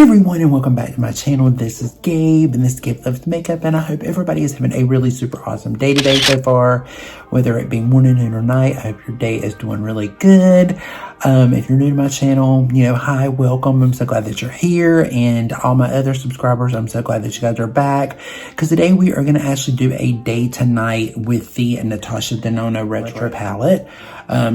everyone, and welcome back to my channel. This is Gabe, and this is Gabe Loves Makeup, and I hope everybody is having a really super awesome day today so far, whether it be morning, noon, or night. I hope your day is doing really good. If you're new to my channel, hi, welcome. I'm so glad that you're here, and all my other subscribers, I'm so glad that you guys are back, because today we are going to actually do a day to night with the Natasha Denona Retro Palette.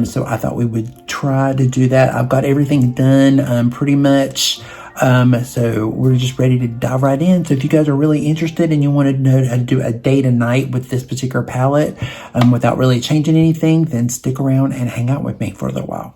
So I thought we would try to do that. I've got everything done pretty much. So we're just ready to dive right in. So if you guys are really interested and you want to know how to do a day to night with this particular palette without really changing anything, then stick around and hang out with me for a little while.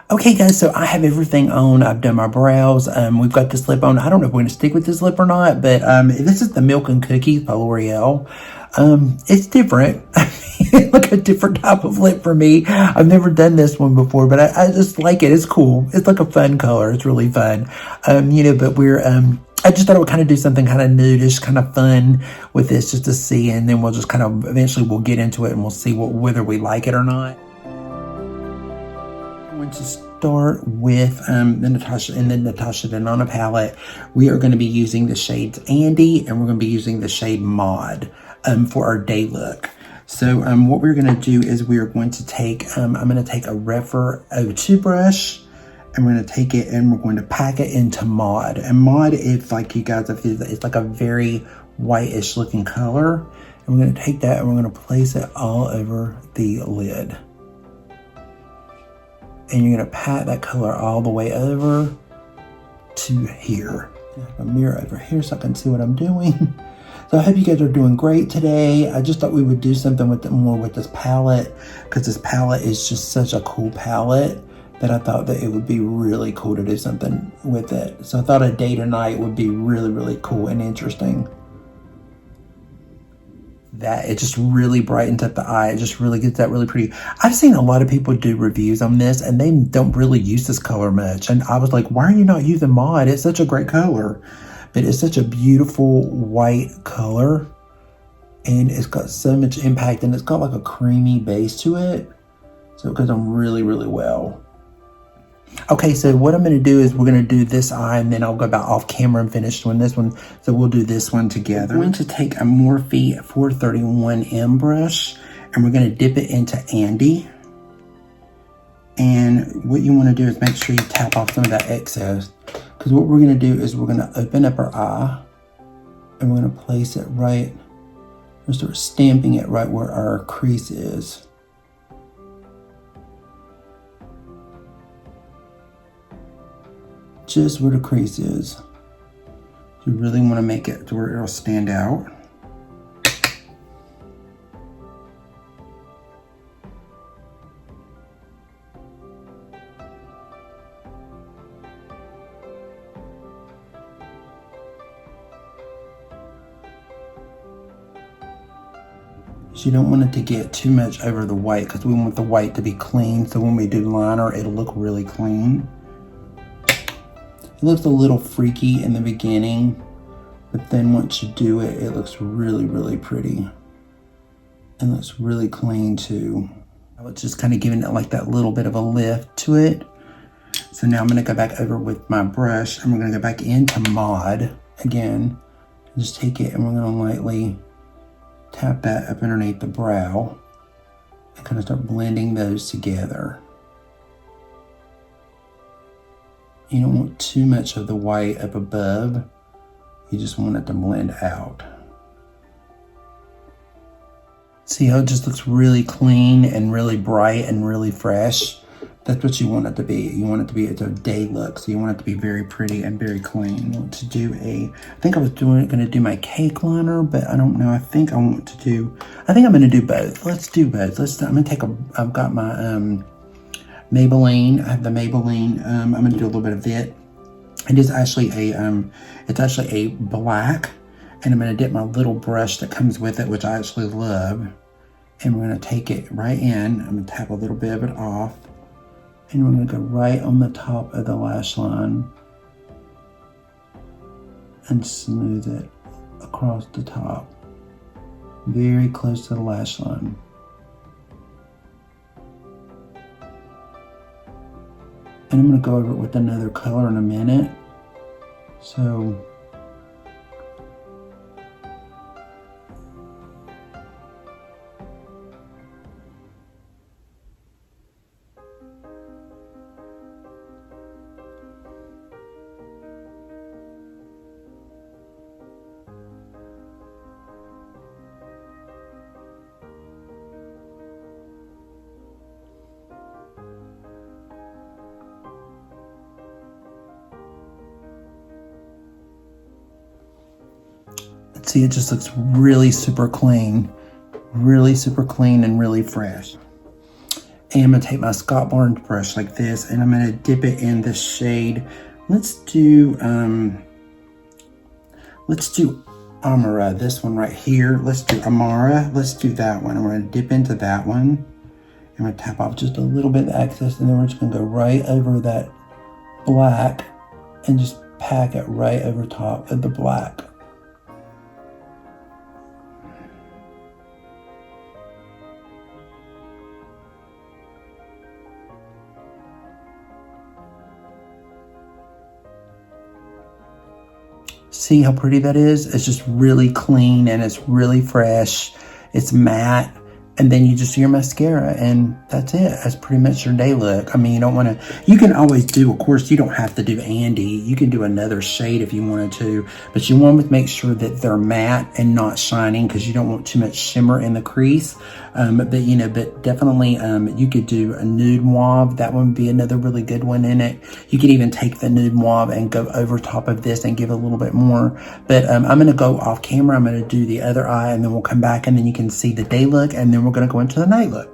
Okay guys, so I have everything on. I've done my brows. We've got this lip on. I don't know if we're going to stick with this lip or not, but this is the Milk and Cookies by L'Oreal. It's different. Like a different type of lip for me. I've never done this one before, but I just like it. It's cool. It's like a fun color. It's really fun. But we're, I just thought I would kind of do something kind of nudish, kind of fun with this just to see, and then we'll just kind of, eventually we'll get into it and we'll see whether we like it or not. I'm going to start with the Natasha Denona palette. We are going to be using the shades Andy, and we're going to be using the shade Mod for our day look. So what we're going to do is we are going to take, I'm going to take a Refer 02 brush, and we're going to take it and we're going to pack it into Mod. And Mod is like, you guys, it's like a very whitish looking color. And we're going to take that and we're going to place it all over the lid. And you're going to pat that color all the way over to here. I have a mirror over here so I can see what I'm doing. So I hope you guys are doing great today. I just thought we would do something more with this palette, because this palette is just such a cool palette that I thought that it would be really cool to do something with it. So I thought a day to night would be really, really cool and interesting. That it just really brightens up the eye. It just really gets that really pretty. I've seen a lot of people do reviews on this and they don't really use this color much. And I was like, why are you not using Mod? It's such a great color. But it's such a beautiful white color, and it's got so much impact, and it's got like a creamy base to it. So it goes on really, really well. Okay, so what I'm going to do is we're going to do this eye, and then I'll go back off camera and finish doing this one. So we'll do this one together. I'm going to take a Morphe 431M brush, and we're going to dip it into Andy. And what you want to do is make sure you tap off some of that excess. Because what we're going to do is we're going to open up our eye, and we're going to place it right, we're sort of stamping it right where our crease is. Just where the crease is. You really want to make it to where it'll stand out. You don't want it to get too much over the white, because we want the white to be clean, so when we do liner it'll look really clean. It looks a little freaky in the beginning, but then once you do it, it looks really, really pretty. And looks really clean too. I was just kind of giving it like that little bit of a lift to it. So now I'm going to go back over with my brush, and we're going to go back into Mod again. Just take it and we're going to lightly tap that up underneath the brow and kind of start blending those together. You don't want too much of the white up above. You just want it to blend out. See how it just looks really clean and really bright and really fresh? That's what you want it to be. You want it to be, it's a day look, so you want it to be very pretty and very clean. I want to do I think I was going to do my cake liner, but I don't know. I think I'm going to do both. Let's do both. I'm going to take I've got my Maybelline. I have the Maybelline. I'm going to do a little bit of it. It is actually it's actually a black, and I'm going to dip my little brush that comes with it, which I actually love. And we're going to take it right in. I'm going to tap a little bit of it off. And we're going to go right on the top of the lash line and smooth it across the top, very close to the lash line. And I'm going to go over it with another color in a minute. So see, it just looks really super clean and really fresh. And I'm gonna take my Scott Barnes brush like this, and I'm gonna dip it in the shade. Let's do Amara, this one right here. Let's do Amara. Let's do that one. I'm gonna dip into that one. I'm gonna tap off just a little bit of the excess, and then we're just gonna go right over that black and just pack it right over top of the black. See how pretty that is? It's just really clean and it's really fresh. It's matte. And then you just do your mascara, and that's it. That's pretty much your day look. I mean, you don't want to, you can always do, of course, you don't have to do Andy. You can do another shade if you wanted to, but you want to make sure that they're matte and not shining, because you don't want too much shimmer in the crease. But you know, but definitely you could do a nude mauve. That one would be another really good one in it. You could even take the nude mauve and go over top of this and give a little bit more. But I'm going to go off camera. I'm going to do the other eye, and then we'll come back, and then you can see the day look, and then we're going to go into the night look.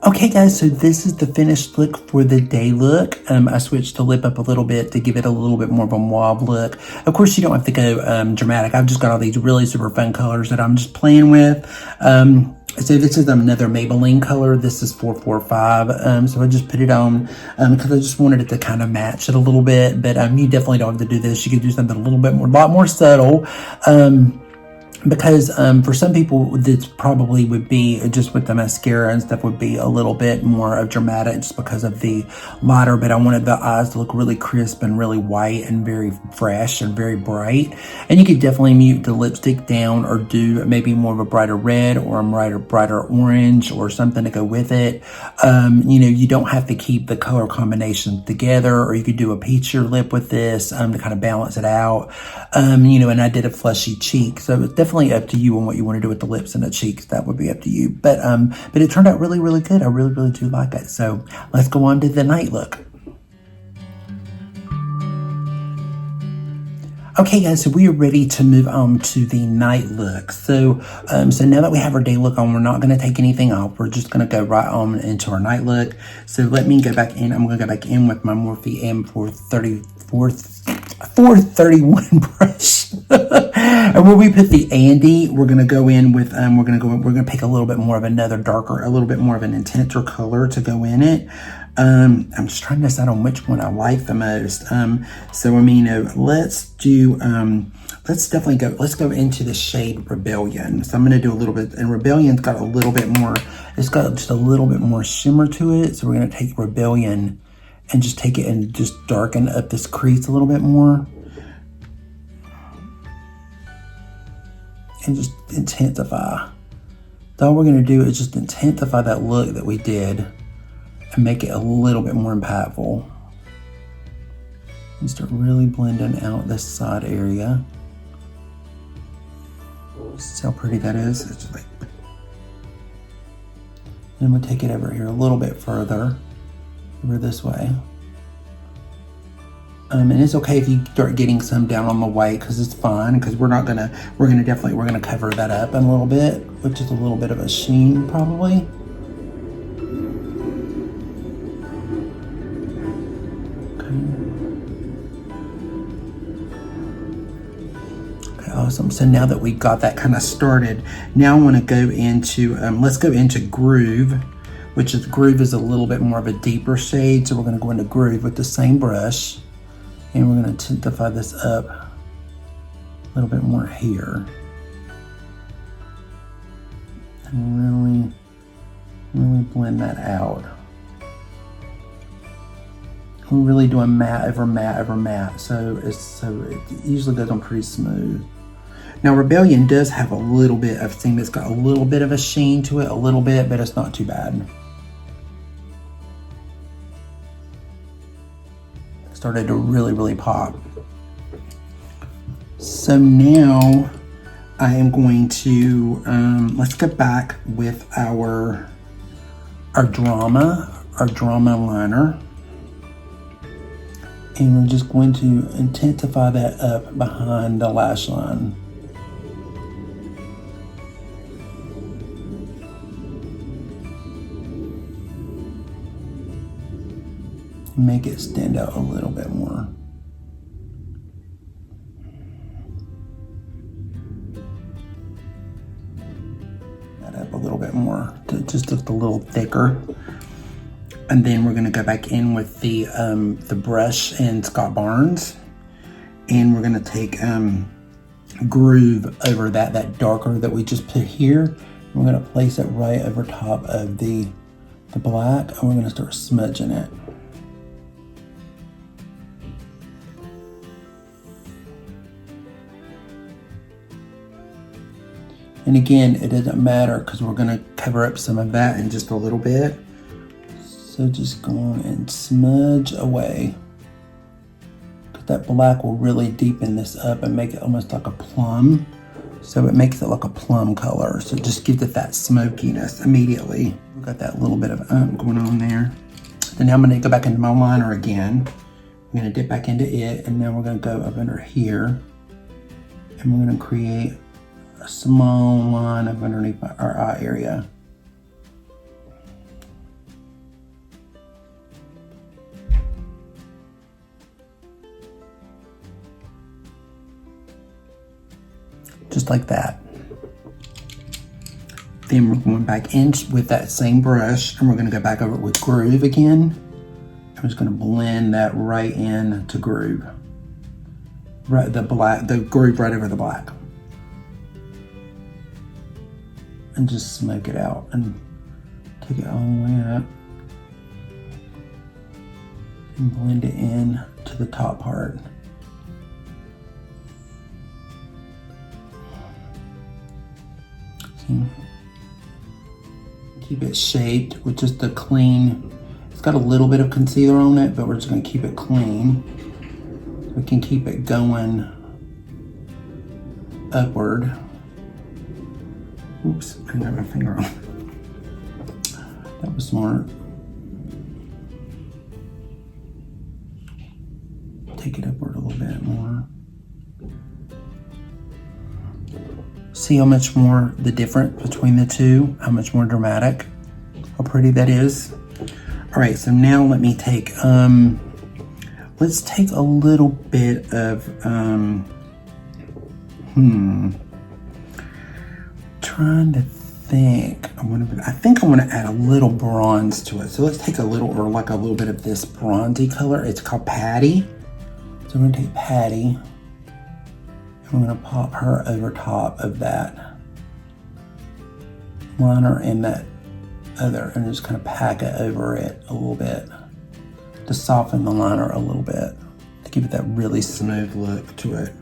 Okay guys, so this is the finished look for the day look. I switched the lip up a little bit to give it a little bit more of a mauve look. Of course, you don't have to go dramatic. I've just got all these really super fun colors that I'm just playing with. So this is another Maybelline color. This is 445. So I just put it on because I just wanted it to kind of match it a little bit. But you definitely don't have to do this. You could do something a little bit more, a lot more subtle. Because for some people, this probably would be just with the mascara and stuff would be a little bit more of dramatic just because of the lighter. But I wanted the eyes to look really crisp and really white and very fresh and very bright. And you could definitely mute the lipstick down or do maybe more of a brighter red or a brighter orange or something to go with it. You know, you don't have to keep the color combinations together, or you could do a peachier lip with this to kind of balance it out. You know, and I did a fleshy cheek, so it's definitely up to you on what you want to do with the lips and the cheeks. That would be up to you. But it turned out really, really good. I really, really do like it. So let's go on to the night look. Okay guys, so we are ready to move on to the night look. So so now that we have our day look on, we're not going to take anything off. We're just going to go right on into our night look. So let me go back in. I'm going to go back in with my Morphe M431 brush. And when we put the Andy, we're going to go in with, we're going to pick a little bit more of another darker, a little bit more of an intenser color to go in it. I'm just trying to decide on which one I like the most. So I mean, let's do, let's go into the shade Rebellion. So I'm going to do a little bit, and Rebellion's got a little bit more, it's got just a little bit more shimmer to it. So we're going to take Rebellion and just take it and just darken up this crease a little bit more. And just intensify. So all we're going to do is just intensify that look that we did and make it a little bit more impactful. And start really blending out this side area. See how pretty that is? It's just like, and I'm going to take it over here a little bit further, over this way. And it's okay if you start getting some down on the white, because it's fine, because we're gonna cover that up in a little bit, which is a little bit of a sheen probably. Okay, awesome. So now that we've got that kind of started, now I want to go into, let's go into Groove, which is, Groove is a little bit more of a deeper shade. So we're going to go into Groove with the same brush. And we're going to intensify this up a little bit more here. And really blend that out. We're really doing matte over matte over matte, so it usually goes on pretty smooth. Now Rebellion does have a little bit of seam. It's got a little bit of a sheen to it, a little bit, but it's not too bad. It started to really pop. So now I am going to, let's go back with our drama liner. And we're just going to intensify that up behind the lash line. Make it stand out a little bit more. That up a little bit more to just look a little thicker. And then we're going to go back in with the brush and Scott Barnes, and we're going to take Groove over that darker that we just put here. We're going to place it right over top of the black, and we're going to start smudging it. And again, it doesn't matter because we're going to cover up some of that in just a little bit. So just go on and smudge away. Because that black will really deepen this up and make it almost like a plum. So it makes it like a plum color. So it just gives it that smokiness immediately. We've got that little bit of going on there. Then now I'm going to go back into my liner again. I'm going to dip back into it, and now we're going to go up under here. And we're going to create a small line up underneath our eye area. Just like that. Then we're going back in with that same brush, and we're going to go back over it with Groove again. I'm just going to blend that right in to Groove. Right, the Groove right over the black. And just smoke it out and take it all the way up. And blend it in to the top part. Keep it shaped with just a clean, it's got a little bit of concealer on it, but we're just going to keep it clean. We can keep it going upward. Oops, I got my finger on. That was smart. Take it upward a little bit more. See how much more the difference between the two, how much more dramatic, how pretty that is. All right, so now let me take, let's take a little bit of, trying to think, I think I want to add a little bronze to it. So let's take a little, or like a little bit of this bronzy color. It's called Patty. So we're gonna take Patty. I'm going to pop her over top of that liner and that other, and just kind of pack it over it a little bit to soften the liner a little bit, to give it that really smooth look to it.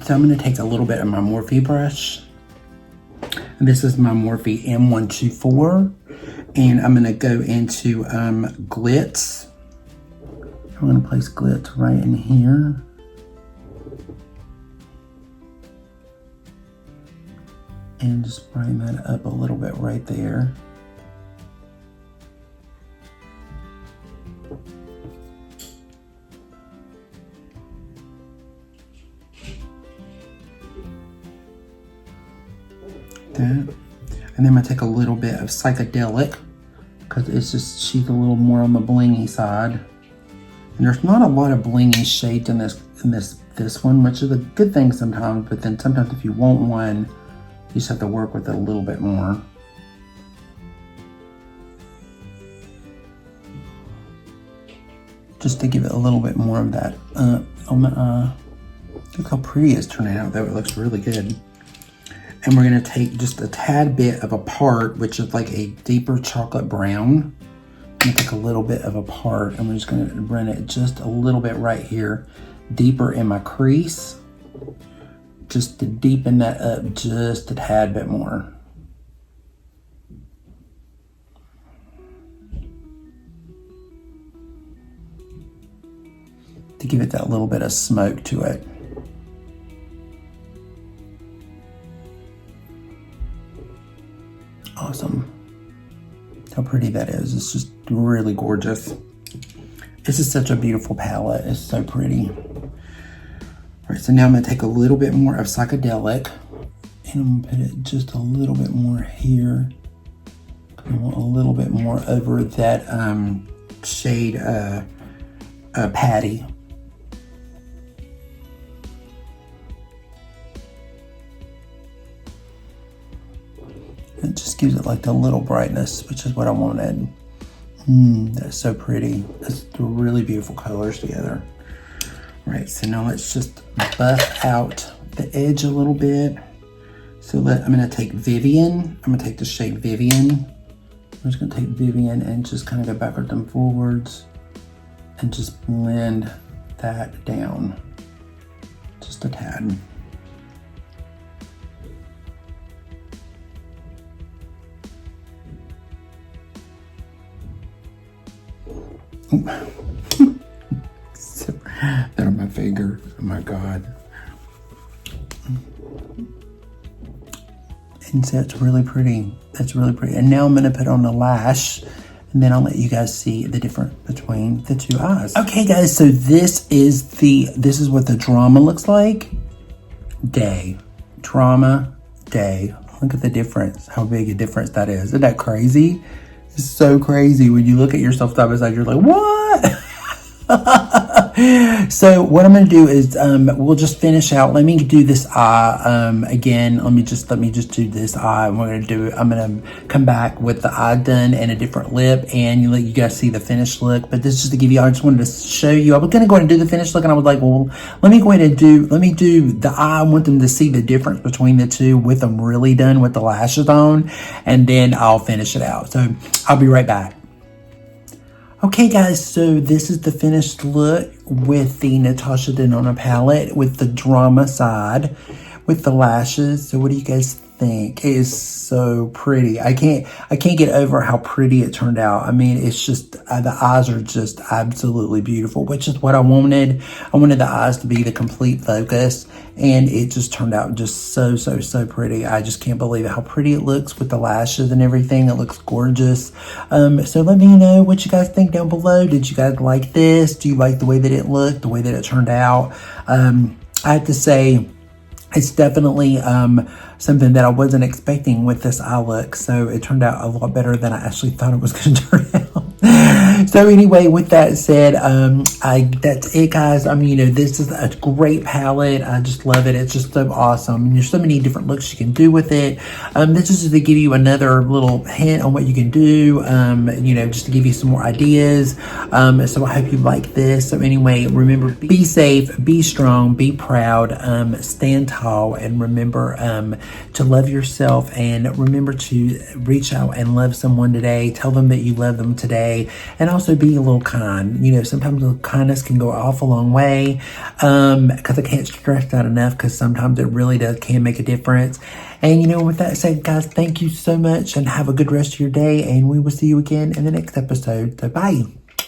So I'm going to take a little bit of my Morphe brush. And this is my Morphe M124, and I'm going to go into Glitz. I'm going to place Glitz right in here. And just bring that up a little bit right there. That. And then I'm going to take a little bit of Psychedelic, because it's just, she's a little more on the blingy side. And there's not a lot of blingy shades in this one, which is a good thing sometimes, but then sometimes if you want one, you just have to work with it a little bit more. Just to give it a little bit more of that on the eye. Look how pretty it's turning out though, it looks really good. And we're gonna take just a tad bit of a part, which is like a deeper chocolate brown. I'm gonna take a little bit of a part, and we're just gonna run it just a little bit right here, deeper in my crease, just to deepen that up just a tad bit more. To give it that little bit of smoke to it. Awesome. How pretty that is. It's just really gorgeous. This is such a beautiful palette. It's so pretty. All right, so now I'm gonna take a little bit more of psychedelic, and I'm gonna put it just a little bit more here. I want a little bit more over that shade Patty. It just gives it like the little brightness, which is what I wanted. That's so pretty. That's really beautiful colors together. All right, so now let's just buff out the edge a little bit. So I'm gonna take Vivian. I'm gonna take the shade Vivian. I'm just gonna take Vivian and just kind of go backwards and forwards and just blend that down just a tad. So, that on my finger. Oh my God. And so it's really pretty. That's really pretty. And now I'm going to put on the lash, and then I'll let you guys see the difference between the two eyes. Okay, guys. So this is what the drama looks like. Day. Drama. Day. Look at the difference. How big a difference that is. Isn't that crazy? It's so crazy when you look at yourself side by side. You're like, what? So what I'm going to do is we'll just finish out. Let me do this eye again. Let me just do this eye. And I'm going to come back with the eye done and a different lip, and you let you guys see the finished look. But this is just to give you, I just wanted to show you. I was going to go ahead and do the finished look, and I was like, well, let me go ahead and do the eye. I want them to see the difference between the two with them really done with the lashes on, and then I'll finish it out. So I'll be right back. Okay, guys, so this is the finished look with the Natasha Denona palette with the drama side with the lashes. So what do you guys think? It is so pretty. I can't get over how pretty it turned out. I mean, it's just, the eyes are just absolutely beautiful, which is what I wanted. I wanted the eyes to be the complete focus, and it just turned out just so, so, so pretty. I just can't believe how pretty it looks with the lashes and everything. It looks gorgeous. So let me know what you guys think down below. Did you guys like this? Do you like the way that it looked, the way that it turned out? I have to say, it's definitely something that I wasn't expecting with this eye look. So it turned out a lot better than I actually thought it was going to turn out. So anyway, with that said, that's it, guys. I mean, this is a great palette. I just love it. It's just so awesome. And there's so many different looks you can do with it. This is just to give you another little hint on what you can do, just to give you some more ideas. So I hope you like this. So anyway, remember, be safe, be strong, be proud, stand tall, and remember to love yourself, and remember to reach out and love someone today. Tell them that you love them today, and also be a little kind. Sometimes a little kindness can go off a long way, because I can't stress that enough, because sometimes it really can make a difference. And with that said, guys, thank you so much, and have a good rest of your day, and we will see you again in the next episode. So bye.